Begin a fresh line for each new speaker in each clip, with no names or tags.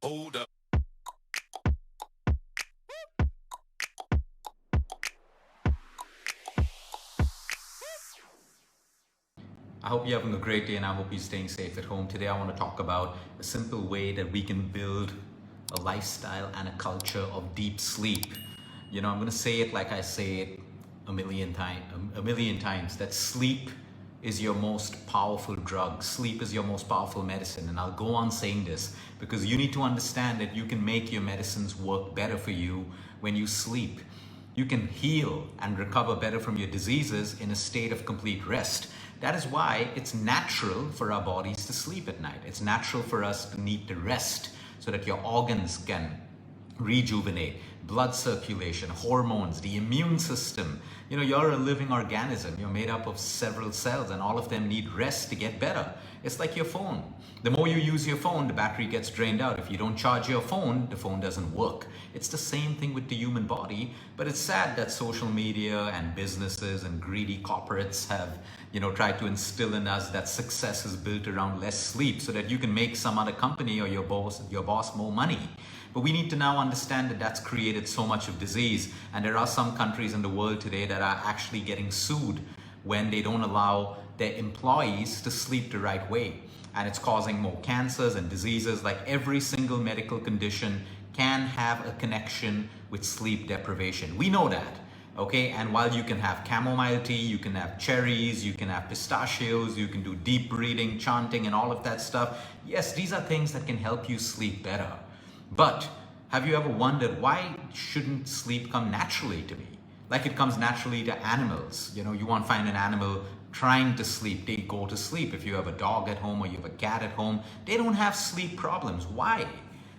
Hold up.
I hope you're having a great day and I hope you're staying safe at home. Today, I want to talk about a simple way that we can build a lifestyle and a culture of deep sleep. I'm going to say it like I say it a million times that sleep is your most powerful drug. Sleep is your most powerful medicine. And I'll go on saying this because you need to understand that you can make your medicines work better for you when you sleep. You can heal and recover better from your diseases in a state of complete rest. That is why it's natural for our bodies to sleep at night. It's natural for us to need to rest so that your organs can rejuvenate, blood circulation, hormones, the immune system. You're a living organism. You're made up of several cells and all of them need rest to get better. It's like your phone. The more you use your phone, the battery gets drained out. If you don't charge your phone, the phone doesn't work. It's the same thing with the human body, but it's sad that social media and businesses and greedy corporates have, tried to instill in us that success is built around less sleep so that you can make some other company or your boss more money. But we need to now understand that that's created so much of disease. And there are some countries in the world today that are actually getting sued when they don't allow their employees to sleep the right way. And it's causing more cancers and diseases. Like every single medical condition can have a connection with sleep deprivation. We know that. Okay, and while you can have chamomile tea, you can have cherries, you can have pistachios, you can do deep breathing, chanting, and all of that stuff. Yes, these are things that can help you sleep better. But have you ever wondered why shouldn't sleep come naturally to me? Like it comes naturally to animals. You won't find an animal trying to sleep. They go to sleep. If you have a dog at home or you have a cat at home, they don't have sleep problems. Why?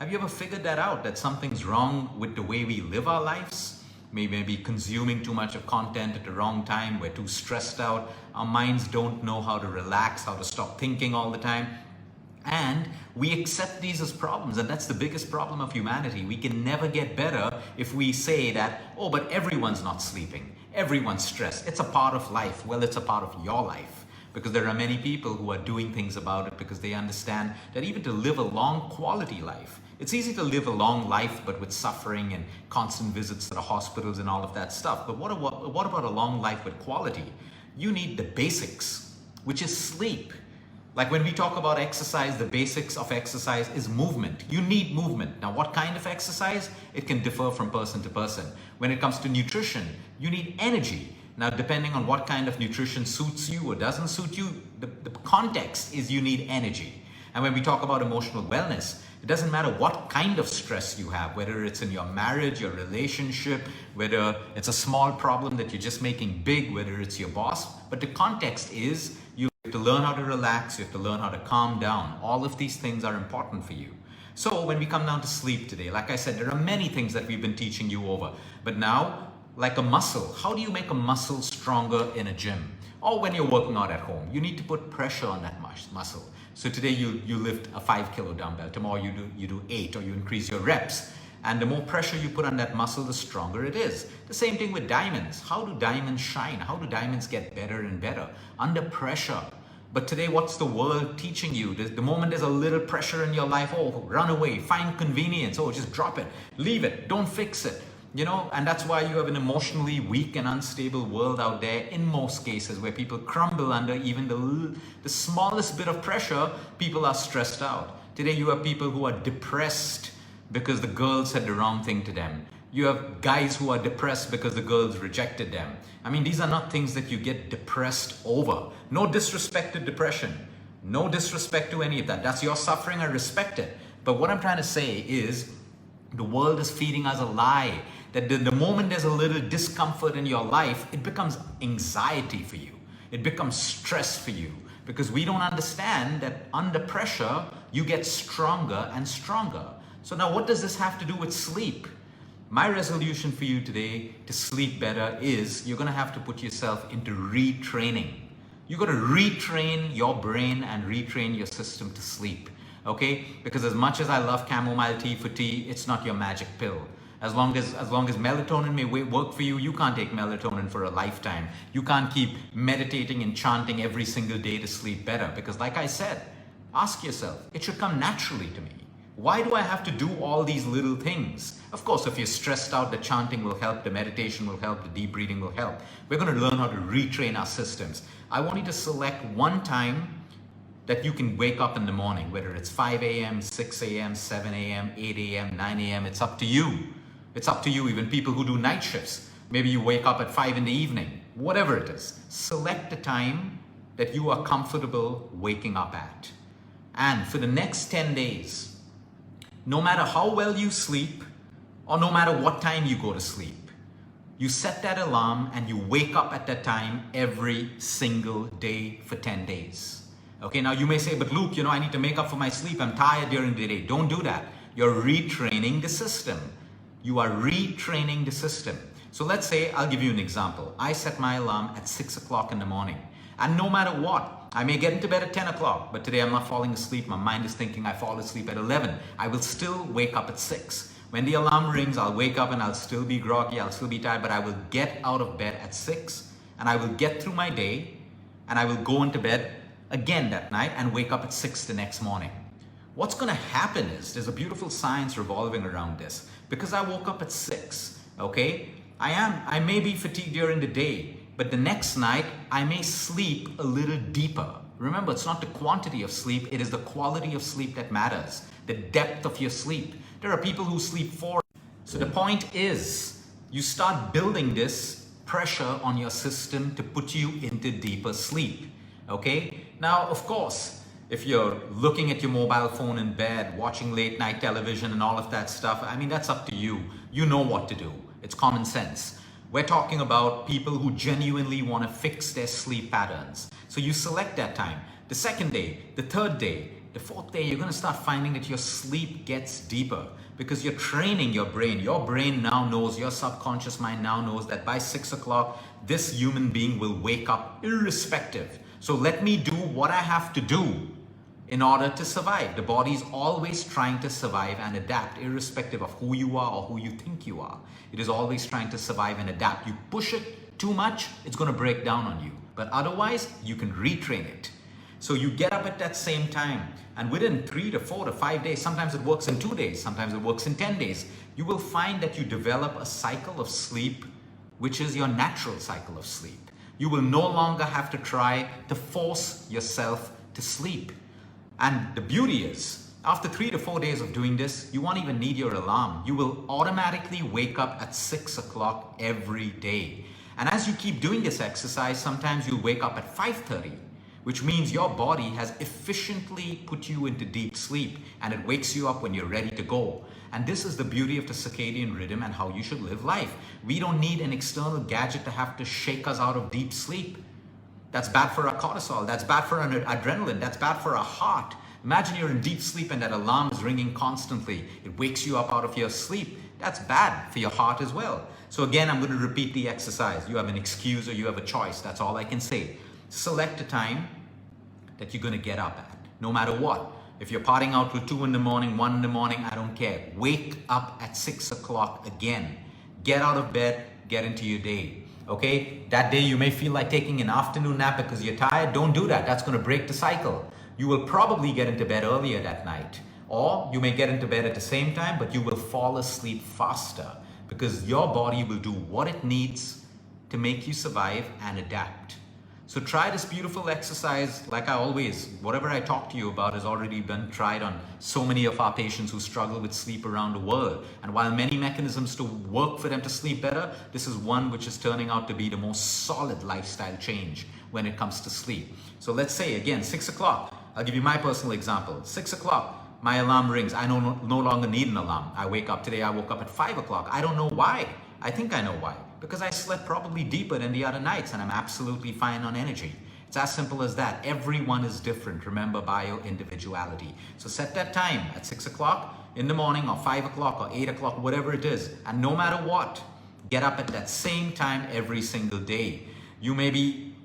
Have you ever figured that out, that something's wrong with the way we live our lives? Maybe consuming too much of content at the wrong time. We're too stressed out. Our minds don't know how to relax, how to stop thinking all the time. And we accept these as problems, and that's the biggest problem of humanity. We can never get better if we say that, oh, but everyone's not sleeping, everyone's stressed. It's a part of life. Well, it's a part of your life because there are many people who are doing things about it because they understand that even to live a long quality life, it's easy to live a long life, but with suffering and constant visits to the hospitals and all of that stuff. But what about a long life with quality? You need the basics, which is sleep. Like when we talk about exercise, the basics of exercise is movement. You need movement. Now, what kind of exercise? It can differ from person to person. When it comes to nutrition, you need energy. Now, depending on what kind of nutrition suits you or doesn't suit you, the context is you need energy. And when we talk about emotional wellness, it doesn't matter what kind of stress you have, whether it's in your marriage, your relationship, whether it's a small problem that you're just making big, whether it's your boss, but the context is you have to learn how to relax, you have to learn how to calm down. All of these things are important for you. So when we come down to sleep today, like I said, there are many things that we've been teaching you over, but now, like a muscle, how do you make a muscle stronger in a gym? Or when you're working out at home, you need to put pressure on that muscle. So today you lift a 5 kilo dumbbell, tomorrow you do 8, or you increase your reps. And the more pressure you put on that muscle, the stronger it is. The same thing with diamonds. How do diamonds shine? How do diamonds get better and better? Under pressure. But today, what's the world teaching you? The moment there's a little pressure in your life, oh, run away, find convenience, oh, just drop it, leave it, don't fix it. And that's why you have an emotionally weak and unstable world out there in most cases where people crumble under even the smallest bit of pressure. People are stressed out. Today you have people who are depressed because the girl said the wrong thing to them. You have guys who are depressed because the girls rejected them. I mean, these are not things that you get depressed over. No disrespect to depression. No disrespect to any of that. That's your suffering. I respect it. But what I'm trying to say is the world is feeding us a lie that the moment there's a little discomfort in your life, it becomes anxiety for you. It becomes stress for you because we don't understand that under pressure, you get stronger and stronger. So now what does this have to do with sleep? My resolution for you today to sleep better is you're going to have to put yourself into retraining. You've got to retrain your brain and retrain your system to sleep. Okay? Because as much as I love chamomile tea for tea, it's not your magic pill. As long as melatonin may work for you, you can't take melatonin for a lifetime. You can't keep meditating and chanting every single day to sleep better, because like I said, ask yourself, it should come naturally to me. Why do I have to do all these little things? Of course, if you're stressed out, the chanting will help, the meditation will help, the deep breathing will help. We're going to learn how to retrain our systems. I want you to select one time that you can wake up in the morning, whether it's 5 a.m., 6 a.m., 7 a.m., 8 a.m., 9 a.m., it's up to you. It's up to you. Even people who do night shifts, maybe you wake up at 5 in the evening, whatever it is. Select a time that you are comfortable waking up at. And for the next 10 days, no matter how well you sleep, or no matter what time you go to sleep, you set that alarm and you wake up at that time every single day for 10 days. Okay, now you may say, but Luke, I need to make up for my sleep. I'm tired during the day. Don't do that. You're retraining the system. You are retraining the system. So let's say, I'll give you an example. I set my alarm at 6 o'clock in the morning. And no matter what, I may get into bed at 10 o'clock, but today I'm not falling asleep. My mind is thinking I fall asleep at 11. I will still wake up at 6. When the alarm rings, I'll wake up and I'll still be groggy, I'll still be tired, but I will get out of bed at 6 and I will get through my day and I will go into bed again that night and wake up at 6 the next morning. What's going to happen is there's a beautiful science revolving around this. Because I woke up at 6, okay, I may be fatigued during the day, but the next night I may sleep a little deeper. Remember, it's not the quantity of sleep, it is the quality of sleep that matters, the depth of your sleep. There are people who sleep 4. So the point is, you start building this pressure on your system to put you into deeper sleep. Okay? Now, of course, if you're looking at your mobile phone in bed, watching late night television and all of that stuff, that's up to you. You know what to do. It's common sense. We're talking about people who genuinely want to fix their sleep patterns. So you select that time. The second day, the third day, the fourth day, you're going to start finding that your sleep gets deeper because you're training your brain. Your brain now knows, your subconscious mind now knows that by 6 o'clock, this human being will wake up irrespective. So let me do what I have to do in order to survive. The body is always trying to survive and adapt, irrespective of who you are or who you think you are. It is always trying to survive and adapt. You push it too much, it's going to break down on you. But otherwise, you can retrain it. So you get up at that same time, and within 3 to 4 to 5 days, sometimes it works in 2 days, sometimes it works in 10 days, you will find that you develop a cycle of sleep, which is your natural cycle of sleep. You will no longer have to try to force yourself to sleep. And the beauty is, after 3 to 4 days of doing this, you won't even need your alarm. You will automatically wake up at 6 o'clock every day. And as you keep doing this exercise, sometimes you'll wake up at 5:30, which means your body has efficiently put you into deep sleep and it wakes you up when you're ready to go. And this is the beauty of the circadian rhythm and how you should live life. We don't need an external gadget to have to shake us out of deep sleep. That's bad for our cortisol, that's bad for our adrenaline, that's bad for our heart. Imagine you're in deep sleep and that alarm is ringing constantly. It wakes you up out of your sleep. That's bad for your heart as well. So again, I'm going to repeat the exercise. You have an excuse or you have a choice. That's all I can say. Select a time that you're going to get up at, no matter what. If you're partying out till 2 in the morning, 1 in the morning, I don't care. Wake up at 6 o'clock again. Get out of bed, get into your day. Okay, that day you may feel like taking an afternoon nap because you're tired. Don't do that. That's going to break the cycle. You will probably get into bed earlier that night, or you may get into bed at the same time, but you will fall asleep faster because your body will do what it needs to make you survive and adapt. So try this beautiful exercise. Like I always, whatever I talk to you about has already been tried on so many of our patients who struggle with sleep around the world. And while many mechanisms to work for them to sleep better, this is one which is turning out to be the most solid lifestyle change when it comes to sleep. So let's say again, 6 o'clock. I'll give you my personal example. 6 o'clock, my alarm rings. I no longer need an alarm. I wake up. Today I woke up at 5 o'clock. I don't know why. I think I know why. Because I slept probably deeper than the other nights and I'm absolutely fine on energy. It's as simple as that. Everyone is different. Remember, bio-individuality. So set that time at 6 o'clock in the morning or 5 o'clock or 8 o'clock, whatever it is. And no matter what, get up at that same time every single day. You may be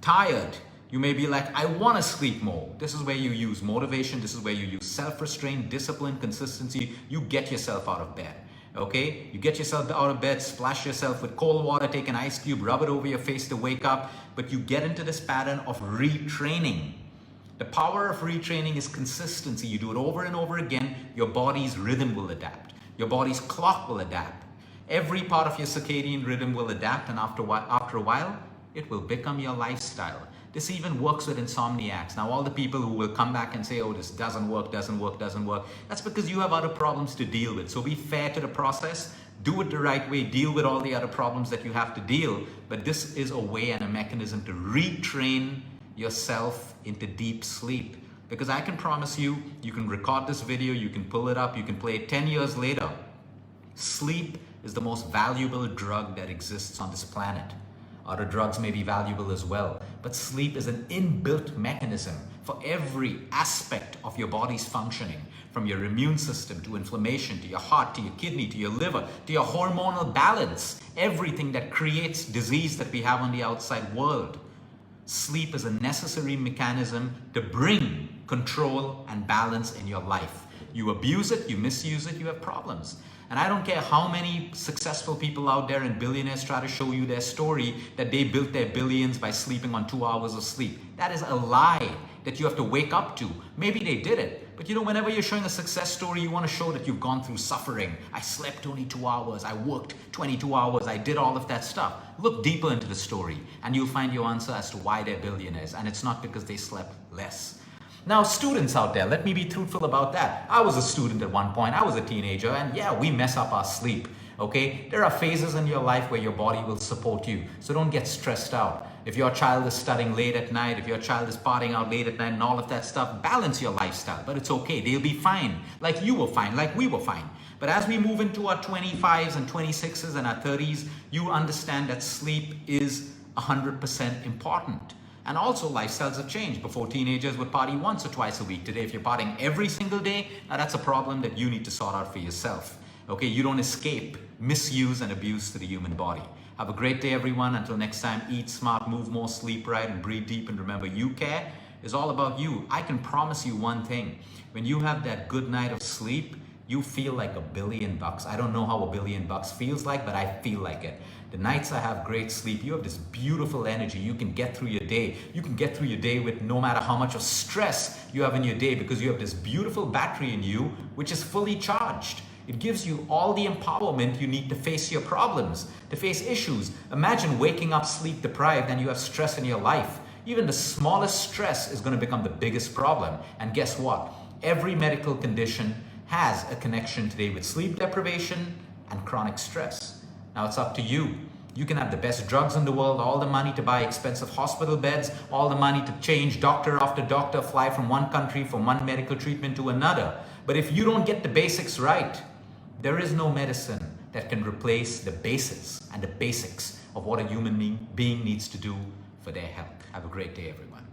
tired. You may be like, I want to sleep more. This is where you use motivation. This is where you use self-restraint, discipline, consistency. You get yourself out of bed. Okay, you get yourself out of bed, splash yourself with cold water, take an ice cube, rub it over your face to wake up, but you get into this pattern of retraining. The power of retraining is consistency. You do it over and over again, your body's rhythm will adapt. Your body's clock will adapt. Every part of your circadian rhythm will adapt, and after a while, it will become your lifestyle. This even works with insomniacs. Now, all the people who will come back and say, oh, this doesn't work, that's because you have other problems to deal with. So be fair to the process, do it the right way, deal with all the other problems that you have to deal. But this is a way and a mechanism to retrain yourself into deep sleep. Because I can promise you, you can record this video, you can pull it up, you can play it 10 years later. Sleep is the most valuable drug that exists on this planet. Other drugs may be valuable as well, but sleep is an inbuilt mechanism for every aspect of your body's functioning, from your immune system to inflammation, to your heart, to your kidney, to your liver, to your hormonal balance, everything that creates disease that we have on the outside world. Sleep is a necessary mechanism to bring control and balance in your life. You abuse it, you misuse it, you have problems. And I don't care how many successful people out there and billionaires try to show you their story that they built their billions by sleeping on 2 hours of sleep. That is a lie that you have to wake up to. Maybe they did it, but you know, whenever you're showing a success story, you want to show that you've gone through suffering. I slept only 2 hours, I worked 22 hours, I did all of that stuff. Look deeper into the story and you'll find your answer as to why they're billionaires. And it's not because they slept less. Now, students out there, let me be truthful about that. I was a student at one point, I was a teenager, and yeah, we mess up our sleep, okay? There are phases in your life where your body will support you, so don't get stressed out. If your child is studying late at night, if your child is partying out late at night and all of that stuff, balance your lifestyle, but it's okay, they'll be fine, like you were fine, like we were fine. But as we move into our 25s and 26s and our 30s, you understand that sleep is 100% important. And also lifestyles have changed. Before, teenagers would party once or twice a week. Today, if you're partying every single day, now that's a problem that you need to sort out for yourself. Okay, you don't escape misuse and abuse to the human body. Have a great day, everyone. Until next time, eat smart, move more, sleep right, and breathe deep. And remember, you care is all about you. I can promise you one thing. When you have that good night of sleep, you feel like $1 billion. I don't know how $1 billion feels like, but I feel like it. The nights I have great sleep, you have this beautiful energy. You can get through your day. You can get through your day with no matter how much of stress you have in your day, because you have this beautiful battery in you, which is fully charged. It gives you all the empowerment you need to face your problems, to face issues. Imagine waking up sleep deprived and you have stress in your life. Even the smallest stress is going to become the biggest problem. And guess what? Every medical condition has a connection today with sleep deprivation and chronic stress. Now it's up to you. You can have the best drugs in the world, all the money to buy expensive hospital beds, all the money to change doctor after doctor, fly from one country from one medical treatment to another. But if you don't get the basics right, there is no medicine that can replace the basics and the basics of what a human being needs to do for their health. Have a great day, everyone.